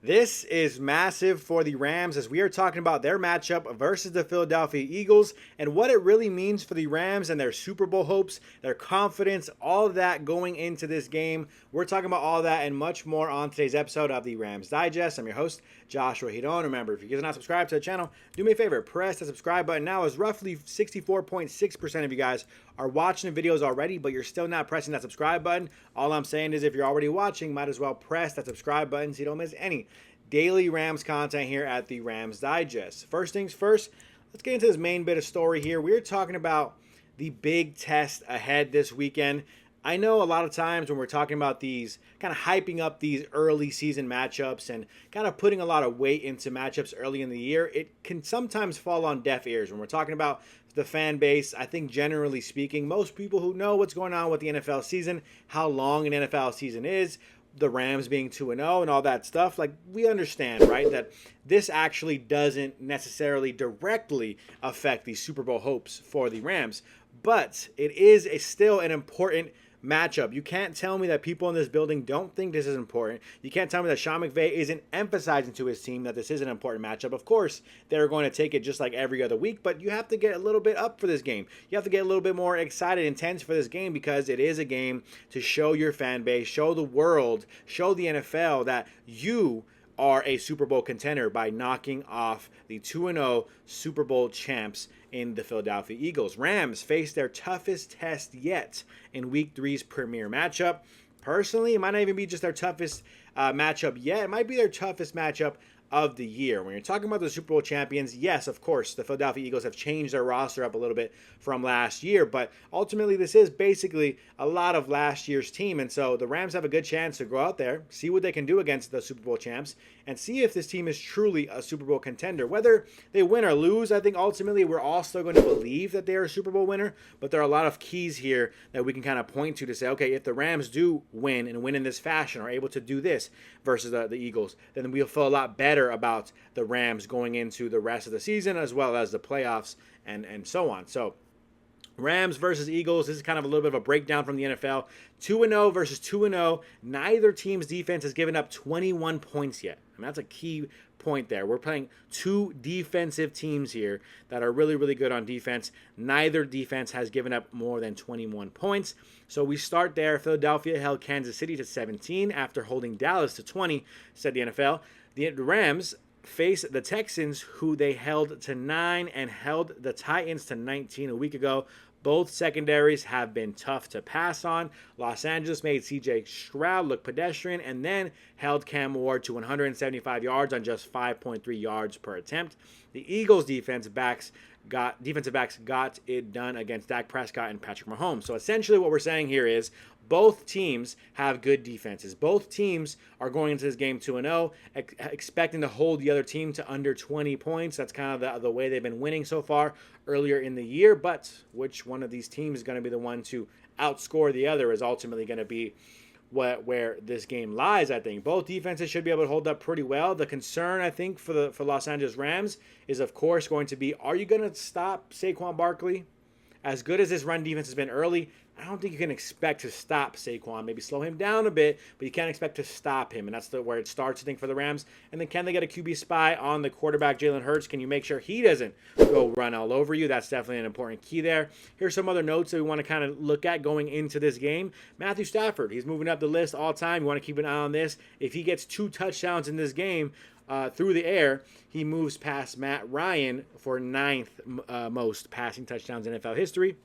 This is massive for the Rams as we are talking about their matchup versus the Philadelphia Eagles and what it really means for the Rams and their Super Bowl hopes, their confidence, all of that going into this game. We're talking about all that and much more on today's episode of the Rams Digest. I'm your host, Joshua Giron. Remember, if you guys are not subscribed to the channel, do me a favor, press the subscribe button now, as roughly 64.6% of you guys are watching the videos already, but you're still not pressing that subscribe button. All I'm saying is if you're already watching, might as well press that subscribe button so you don't miss any daily Rams content here at the Rams Digest. First things first, let's get into this main bit of story here. We're talking about the big test ahead this weekend. I know a lot of times when we're talking about these, kind of hyping up these early season matchups and kind of putting a lot of weight into matchups early in the year, it can sometimes fall on deaf ears. When we're talking about the fan base, I think generally speaking, most people who know what's going on with the NFL season, how long an NFL season is, the Rams being 2-0 and all that stuff, like, we understand, right, that this actually doesn't necessarily directly affect the Super Bowl hopes for the Rams, but it is still an important matchup. You can't tell me that people in this building don't think this is important. You can't tell me that Sean McVay isn't emphasizing to his team that this is an important matchup. Of course, they're going to take it just like every other week, but you have to get a little bit up for this game. You have to get a little bit more excited, intense for this game, because it is a game to show your fan base, show the world, show the NFL that you are a Super Bowl contender by knocking off the 2-0 Super Bowl champs in the Philadelphia Eagles. Rams face their toughest test yet in Week 3's premier matchup. Personally, it might not even be just their toughest matchup yet. It might be their toughest matchup of the year. When you're talking about the Super Bowl champions, yes, of course, the Philadelphia Eagles have changed their roster up a little bit from last year, but ultimately this is basically a lot of last year's team, and so the Rams have a good chance to go out there, see what they can do against the Super Bowl champs, and see if this team is truly a Super Bowl contender. Whether they win or lose, I think ultimately we're all still going to believe that they are a Super Bowl winner, but there are a lot of keys here that we can kind of point to say, okay, if the Rams do win and win in this fashion, are able to do this versus the Eagles, then we'll feel a lot better about the Rams going into the rest of the season as well as the playoffs and so on. So Rams versus Eagles, this is kind of a little bit of a breakdown from the NFL. 2-0 versus 2-0. Neither team's defense has given up 21 points yet. I mean, that's a key point there. We're playing two defensive teams here that are really, really good on defense. Neither defense has given up more than 21 points. So we start there. Philadelphia held Kansas City to 17 after holding Dallas to 20, said the NFL. The Rams face the Texans, who they held to 9, and held the Titans to 19 a week ago. Both secondaries have been tough to pass on. Los Angeles made C.J. Stroud look pedestrian and then held Cam Ward to 175 yards on just 5.3 yards per attempt. The Eagles' defensive backs got it done against Dak Prescott and Patrick Mahomes. So essentially what we're saying here is both teams have good defenses. Both teams are going into this game 2-0, expecting to hold the other team to under 20 points. That's kind of the way they've been winning so far earlier in the year. But which one of these teams is going to be the one to outscore the other is ultimately going to be where this game lies, I think. Both defenses should be able to hold up pretty well. The concern, I think, for Los Angeles Rams is, of course, going to be, are you going to stop Saquon Barkley? As good as this run defense has been early, I don't think you can expect to stop Saquon. Maybe slow him down a bit, but you can't expect to stop him, and that's where it starts, I think, for the Rams. And then can they get a QB spy on the quarterback, Jalen Hurts? Can you make sure he doesn't go run all over you? That's definitely an important key there. Here's some other notes that we want to kind of look at going into this game. Matthew Stafford, he's moving up the list all time. You want to keep an eye on this. If he gets 2 touchdowns in this game, through the air, he moves past Matt Ryan for 9th most passing touchdowns in NFL history.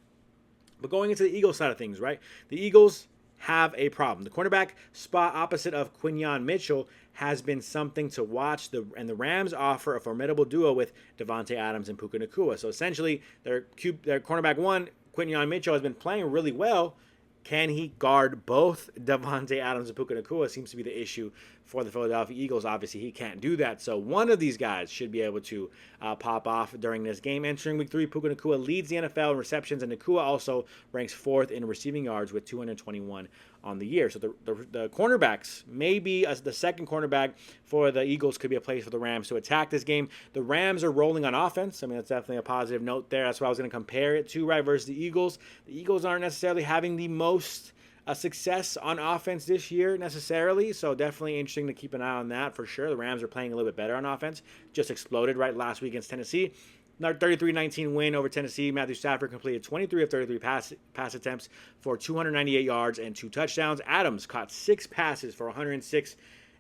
But going into the Eagles side of things, right? The Eagles have a problem. The cornerback spot opposite of Quinyon Mitchell has been something to watch. And the Rams offer a formidable duo with Devontae Adams and Puka Nacua. So essentially, their cornerback one, Quinyon Mitchell, has been playing really well. Can he guard both Devontae Adams and Puka Nacua? Seems to be the issue for the Philadelphia Eagles. Obviously, he can't do that. So one of these guys should be able to pop off during this game. Entering Week 3, Puka Nacua leads the NFL in receptions, and Nacua also ranks 4th in receiving yards with 221 on the year. So the cornerbacks, maybe the second cornerback for the Eagles could be a place for the Rams to attack this game. The Rams are rolling on offense. I mean, that's definitely a positive note there. That's what I was going to compare it to, right, versus the Eagles. The Eagles aren't necessarily having the most a success on offense this year necessarily, so definitely interesting to keep an eye on that for sure. The Rams are playing a little bit better on offense. Just exploded right last week against Tennessee. Another 33-19 win over Tennessee. Matthew Stafford completed 23 of 33 pass attempts for 298 yards and 2 touchdowns. Adams caught 6 passes for 106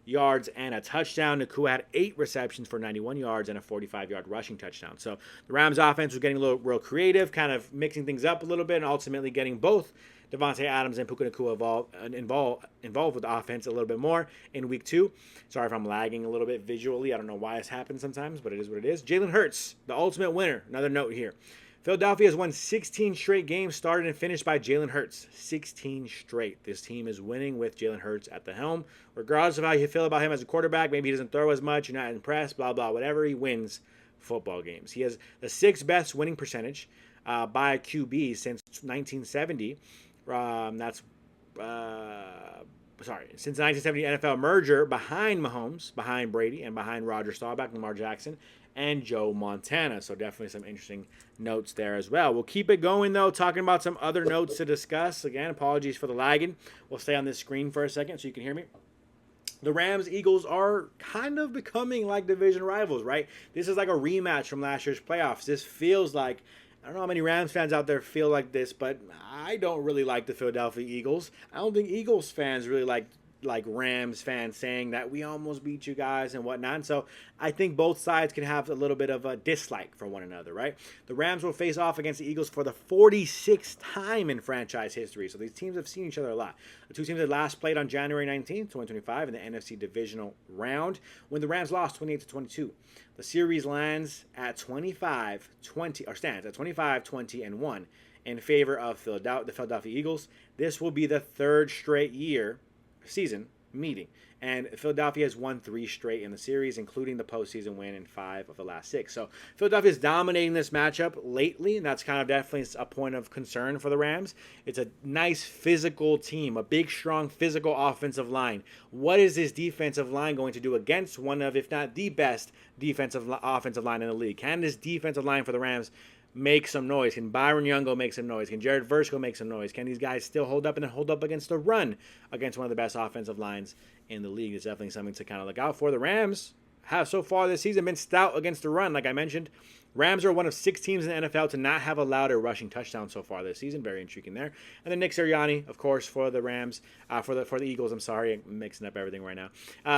yards and a touchdown. Nacua had 8 receptions for 91 yards and a 45-yard rushing touchdown. So the Rams offense was getting a little real creative, kind of mixing things up a little bit, and ultimately getting both Davante Adams and Puka Nacua involved with the offense a little bit more in week 2. Sorry if I'm lagging a little bit visually. I don't know why this happens sometimes, but it is what it is. Jalen Hurts, the ultimate winner. Another note here. Philadelphia has won 16 straight games started and finished by Jalen Hurts. 16 straight. This team is winning with Jalen Hurts at the helm. Regardless of how you feel about him as a quarterback, maybe he doesn't throw as much, you're not impressed, blah, blah, whatever, he wins football games. He has the 6th best winning percentage by a QB since 1970. Since the 1970 NFL merger, behind Mahomes, behind Brady, and behind Roger Staubach, Lamar Jackson, and Joe Montana. So definitely some interesting notes there as well. We'll keep it going, though, talking about some other notes to discuss. Again, apologies for the lagging. We'll stay on this screen for a second so you can hear me. The Rams-Eagles are kind of becoming like division rivals, right? This is like a rematch from last year's playoffs. This feels like, I don't know how many Rams fans out there feel like this, but I don't really like the Philadelphia Eagles. I don't think Eagles fans really like Rams fans saying that we almost beat you guys and whatnot. And so I think both sides can have a little bit of a dislike for one another, right? The Rams will face off against the Eagles for the 46th time in franchise history. So these teams have seen each other a lot. The two teams had last played on January 19th, 2025 in the NFC Divisional Round when the Rams lost 28-22. The series lands at 25-20, or stands at 25-20-1 in favor of the Philadelphia Eagles. This will be the 3rd straight season meeting, and Philadelphia has won 3 straight in the series, including the postseason win in 5 of the last 6. So Philadelphia is dominating this matchup lately, and that's kind of definitely a point of concern for the Rams. It's a nice physical team, a big, strong, physical offensive line. What is this defensive line going to do against one of, if not the best, offensive line in the league? Can this defensive line for the Rams make some noise? Can Byron Young go make some noise? Can Jared Verse go make some noise? Can these guys still hold up and then hold up against the run against one of the best offensive lines in the league? It's definitely something to kind of look out for. The Rams have so far this season been stout against the run. Like I mentioned, Rams are one of 6 teams in the NFL to not have allowed a rushing touchdown so far this season. Very intriguing there. And then Nick Sirianni, of course, for the Rams, for the Eagles. I'm sorry, I'm mixing up everything right now.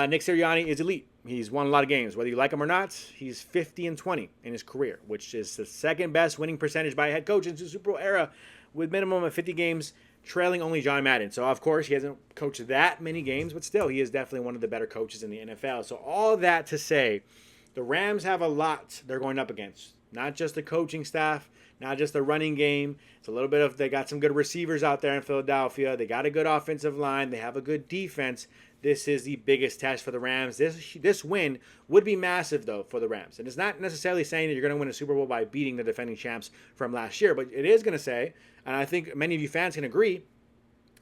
Nick Sirianni is elite. He's won a lot of games. Whether you like him or not, he's 50-20 in his career, which is the 2nd best winning percentage by a head coach in the Super Bowl era, with minimum of 50 games, trailing only John Madden. So, of course, he hasn't coached that many games, but still, he is definitely one of the better coaches in the NFL. So, all that to say, the Rams have a lot they're going up against. Not just the coaching staff, not just the running game. It's a little bit of, they got some good receivers out there in Philadelphia. They got a good offensive line. They have a good defense. This is the biggest test for the Rams. This win would be massive, though, for the Rams. And it's not necessarily saying that you're going to win a Super Bowl by beating the defending champs from last year, but it is going to say, and I think many of you fans can agree,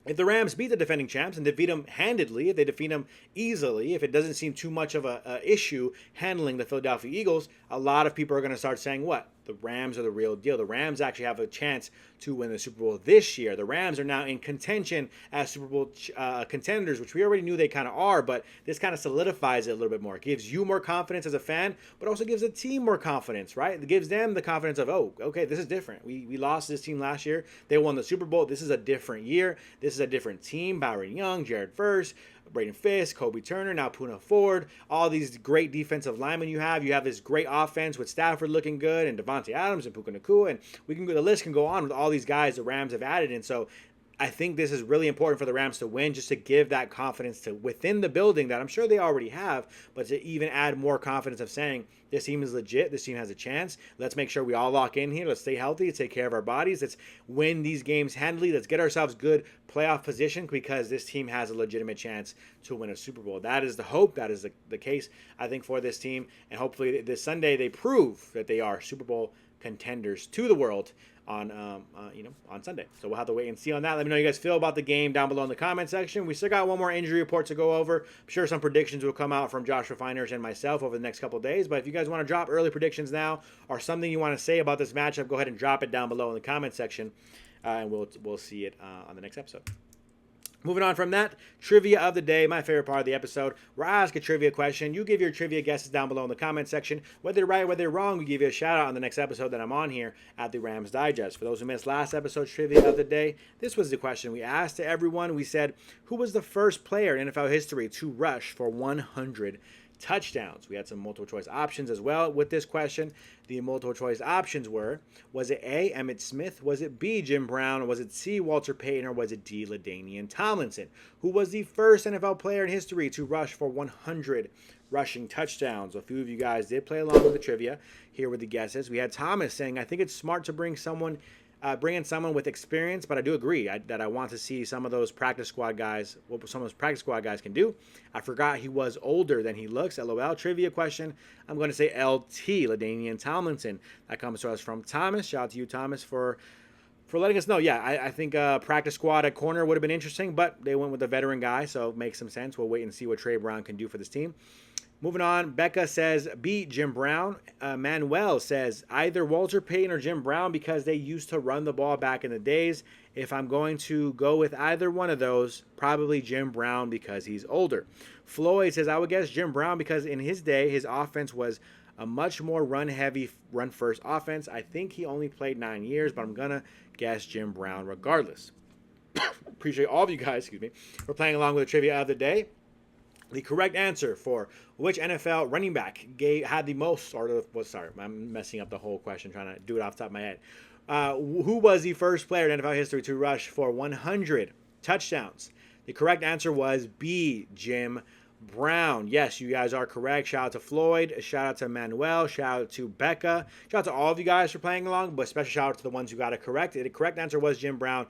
if the Rams beat the defending champs and defeat them handedly, if they defeat them easily, if it doesn't seem too much of a issue handling the Philadelphia Eagles, a lot of people are going to start saying, what? The Rams are the real deal. The Rams actually have a chance to win the Super Bowl this year. The Rams are now in contention as Super Bowl contenders, which we already knew they kind of are, but this kind of solidifies it a little bit more. It gives you more confidence as a fan, but also gives the team more confidence, right? It gives them the confidence of, oh, okay, this is different. We lost this team last year. They won the Super Bowl. This is a different year. This is a different team. Byron Young, Jared Verse, Braden Fisk, Kobe Turner, now Puna Ford, all these great defensive linemen you have. You have this great offense with Stafford looking good and Davante Adams and Puka Nacua, and the list can go on with all these guys the Rams have added. And so I think this is really important for the Rams to win, just to give that confidence to within the building that I'm sure they already have, but to even add more confidence of saying this team is legit, this team has a chance. Let's make sure we all lock in here. Let's stay healthy, let's take care of our bodies. Let's win these games handily. Let's get ourselves good playoff position because this team has a legitimate chance to win a Super Bowl. That is the hope. That is the case, I think, for this team. And hopefully this Sunday they prove that they are Super Bowl contenders to the world on Sunday. So we'll have to wait and see on that. Let me know how you guys feel about the game down below in the comment section. We still got one more injury report to go over. I'm sure some predictions will come out from Josh Refiners and myself over the next couple of days. But if you guys want to drop early predictions now or something you want to say about this matchup, go ahead and drop it down below in the comment section, and we'll see it on the next episode. Moving on from that, trivia of the day, my favorite part of the episode, where I ask a trivia question. You give your trivia guesses down below in the comment section. Whether you're right, whether you're wrong, we give you a shout out on the next episode that I'm on here at the Rams Digest. For those who missed last episode's trivia of the day, this was the question we asked to everyone. We said, who was the first player in NFL history to rush for 100 touchdowns? We had some multiple choice options as well with this question. The multiple choice options were, was it A, Emmitt Smith? Was it B, Jim Brown? Was it C, Walter Payton? Or was it D, LaDainian Tomlinson? Who was the first NFL player in history to rush for 100 rushing touchdowns? A few of you guys did play along with the trivia. Here were the guesses. We had Thomas saying, I think it's smart to bring in someone with experience, but I do agree that I want to see some of those practice squad guys, what some of those practice squad guys can do. I forgot he was older than he looks. LOL. Trivia question. I'm going to say LT, LaDainian Tomlinson. That comes to us from Thomas. Shout out to you, Thomas, for letting us know. Yeah, I think practice squad at corner would have been interesting, but they went with a veteran guy, so it makes some sense. We'll wait and see what Trey Brown can do for this team. Moving on, Becca says, beat Jim Brown. Manuel says, either Walter Payton or Jim Brown because they used to run the ball back in the days. If I'm going to go with either one of those, probably Jim Brown because he's older. Floyd says, I would guess Jim Brown because in his day, his offense was a much more run-heavy, run-first offense. I think he only played 9 years, but I'm going to guess Jim Brown regardless. Appreciate all of you guys, for playing along with the trivia of the day. The correct answer for which NFL running back had the most, I'm messing up the whole question trying to do it off the top of my head. Who was the first player in NFL history to rush for 100 touchdowns? The correct answer was B, Jim Brown. Yes, you guys are correct. Shout out to Floyd. Shout out to Manuel. Shout out to Becca. Shout out to all of you guys for playing along, but special shout out to the ones who got it correct. The correct answer was Jim Brown.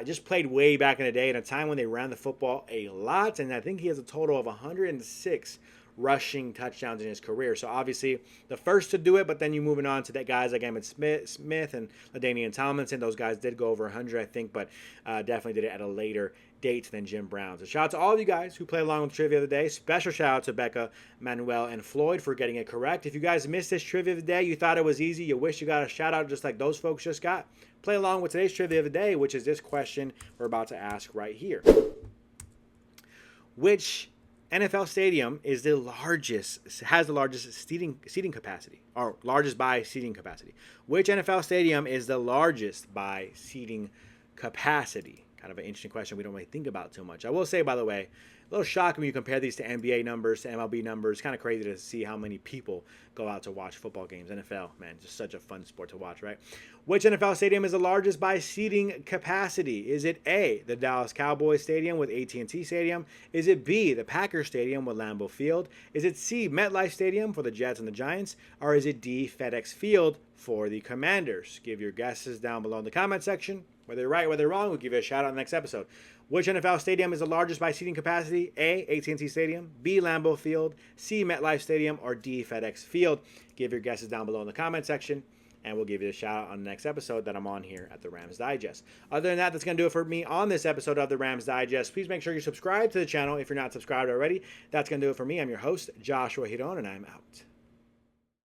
Just played way back in the day in a time when they ran the football a lot, and I think he has a total of 106 rushing touchdowns in his career. So obviously the first to do it, but then you moving on to that guys like Emmitt Smith and LaDainian Tomlinson. Those guys did go over 100, I think, but definitely did it at a later date than Jim Brown. So shout out to all of you guys who played along with the trivia of the day. Special shout out to Becca, Manuel, and Floyd for getting it correct. If you guys missed this trivia of the day, you thought it was easy, you wish you got a shout out just like those folks just got, play along with today's trivia of the day, which is this question we're about to ask right here. Which NFL stadium has the largest seating capacity, or largest by seating capacity? Which NFL stadium is the largest by seating capacity? Kind of an interesting question we don't really think about too much. I will say, by the way, a little shocking when you compare these to NBA numbers, to MLB numbers. Kind of crazy to see how many people go out to watch football games. NFL, man, just such a fun sport to watch, right? Which NFL stadium is the largest by seating capacity? Is it A, the Dallas Cowboys Stadium with AT&T Stadium? Is it B, the Packers Stadium with Lambeau Field? Is it C, MetLife Stadium for the Jets and the Giants? Or is it D, FedEx Field for the Commanders? Give your guesses down below in the comment section. Whether you're right, whether you're wrong, we'll give you a shout out in the next episode. Which NFL stadium is the largest by seating capacity? A, AT&T Stadium, B, Lambeau Field, C, MetLife Stadium, or D, FedEx Field? Give your guesses down below in the comment section, and we'll give you a shout out on the next episode that I'm on here at the Rams Digest. Other than that, that's going to do it for me on this episode of the Rams Digest. Please make sure you subscribe to the channel if you're not subscribed already. That's going to do it for me. I'm your host, Joshua Giron, and I'm out.